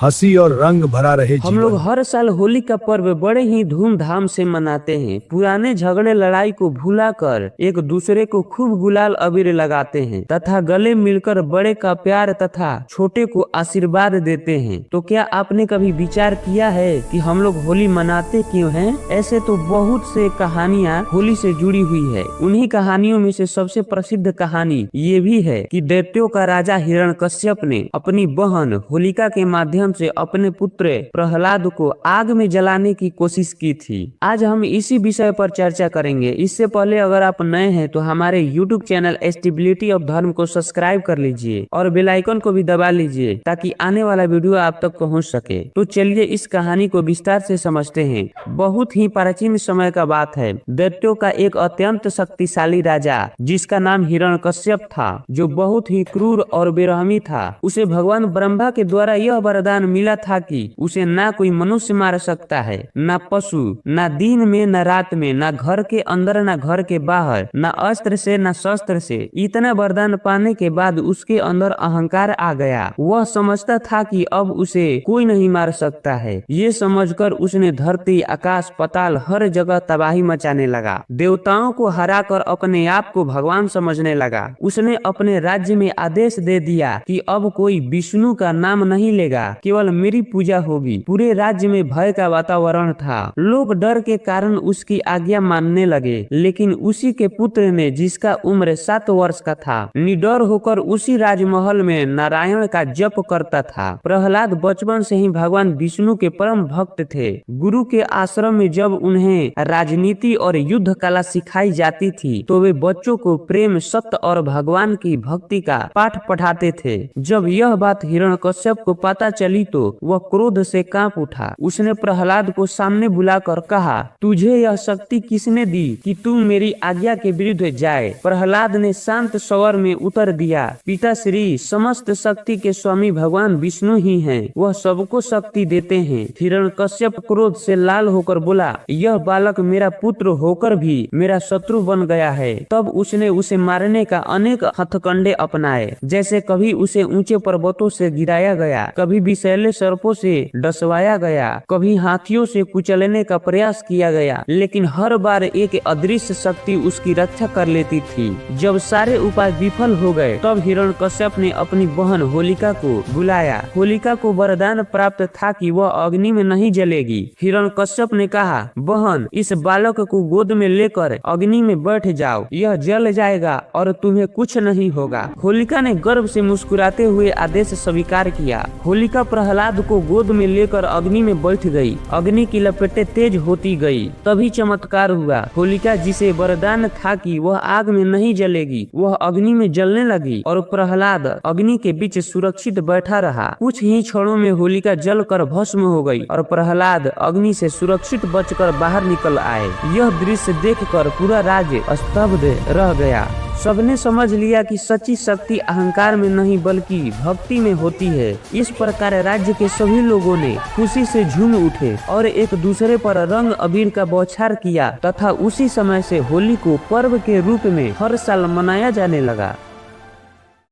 हंसी और रंग भरा रहे हम लोग जीवन। हर साल होली का पर्व बड़े ही धूमधाम से मनाते हैं। पुराने झगड़े लड़ाई को भुलाकर एक दूसरे को खूब गुलाल अबीर लगाते हैं तथा गले मिलकर बड़े का प्यार तथा छोटे को आशीर्वाद देते हैं। तो क्या आपने कभी विचार किया है कि हम लोग होली मनाते क्यों हैं? ऐसे तो बहुत से कहानियाँ होली से जुड़ी हुई है। उन्हीं कहानियों में से सबसे प्रसिद्ध कहानी ये भी है कि दैत्यों का राजा हिरण्यकश्यप ने अपनी बहन होलिका के माध्यम से अपने पुत्र प्रहलाद को आग में जलाने की कोशिश की थी। आज हम इसी विषय पर चर्चा करेंगे। इससे पहले अगर आप नए हैं तो हमारे YouTube चैनल स्टेबिलिटी ऑफ धर्म को सब्सक्राइब कर लीजिए और बेल आइकन को भी दबा लीजिए ताकि आने वाला वीडियो आप तक पहुंच सके। तो चलिए इस कहानी को विस्तार से समझते हैं। बहुत ही प्राचीन समय का बात है। दैत्यों का एक अत्यंत शक्तिशाली राजा जिसका नाम हिरण्यकश्यप था, जो बहुत ही क्रूर और बेरहमी था। उसे भगवान ब्रह्मा के द्वारा यह वरदान मिला था कि उसे ना कोई मनुष्य मार सकता है, ना पशु, ना दिन में ना रात में, ना घर के अंदर ना घर के बाहर, ना अस्त्र से ना शस्त्र से। इतना वरदान पाने के बाद उसके अंदर अहंकार आ गया। वह समझता था कि अब उसे कोई नहीं मार सकता है। ये समझकर उसने धरती, आकाश, पाताल हर जगह तबाही मचाने लगा। देवताओं को हराकर अपने आप को भगवान समझने लगा। उसने अपने राज्य में आदेश दे दिया कि अब कोई विष्णु का नाम नहीं लेगा, केवल मेरी पूजा होगी। पूरे राज्य में भय का वातावरण था। लोग डर के कारण उसकी आज्ञा मानने लगे। लेकिन उसी के पुत्र ने, जिसका उम्र 7 वर्ष का था, निडर होकर उसी राजमहल में नारायण का जप करता था। प्रहलाद बचपन से ही भगवान विष्णु के परम भक्त थे। गुरु के आश्रम में जब उन्हें राजनीति और युद्ध कला सिखाई जाती थी तो वे बच्चों को प्रेम, सत्य और भगवान की भक्ति का पाठ पढ़ाते थे। जब यह बात हिरण्यकश्यप को पता चली तो वह क्रोध से कांप उठा। उसने प्रहलाद को सामने बुलाकर कहा, तुझे यह शक्ति किसने दी कि तू मेरी आज्ञा के विरुद्ध जाए? प्रहलाद ने शांत स्वर में उत्तर दिया, पिताश्री, समस्त शक्ति के स्वामी भगवान विष्णु ही हैं। वह सबको शक्ति देते हैं। हिरण्यकश्यप क्रोध से लाल होकर बोला, यह बालक मेरा पुत्र होकर भी मेरा शत्रु बन गया है। तब उसने उसे मारने का अनेक हथकंडे अपनाए। जैसे कभी उसे ऊंचे पर्वतों से गिराया गया, कभी विषैले सर्पों से डसवाया गया, कभी हाथियों से कुचलने का प्रयास किया गया, लेकिन हर बार एक अदृश्य शक्ति उसकी रक्षा कर लेती थी। जब सारे उपाय विफल हो गए तब हिरण्यकश्यप ने अपनी बहन होलिका को बुलाया। होलिका को वरदान प्राप्त था कि वह अग्नि में नहीं जलेगी। हिरण्यकश्यप ने कहा, बहन, इस बालक को गोद में लेकर अग्नि में बैठ जाओ, यह जल जाएगा और तुम्हें कुछ नहीं होगा। होलिका ने गर्व से मुस्कुराते हुए आदेश स्वीकार किया। होलिका प्रहलाद को गोद में लेकर अग्नि में बैठ गई। अग्नि की लपटें तेज होती गई। तभी चमत्कार हुआ। होलिका, जिसे वरदान था कि वह आग में नहीं जलेगी, वह अग्नि में जलने लगी और प्रहलाद अग्नि के बीच सुरक्षित बैठा रहा। कुछ ही क्षणों में होलिका जलकर भस्म हो गई और प्रहलाद अग्नि से सुरक्षित बचकर बाहर निकल आए। यह दृश्य देखकर पूरा राज्य स्तब्ध रह गया। सबने समझ लिया कि सच्ची शक्ति अहंकार में नहीं बल्कि भक्ति में होती है। इस प्रकार राज्य के सभी लोगों ने खुशी से झूम उठे और एक दूसरे पर रंग अबीर का बौछार किया तथा उसी समय से होली को पर्व के रूप में हर साल मनाया जाने लगा।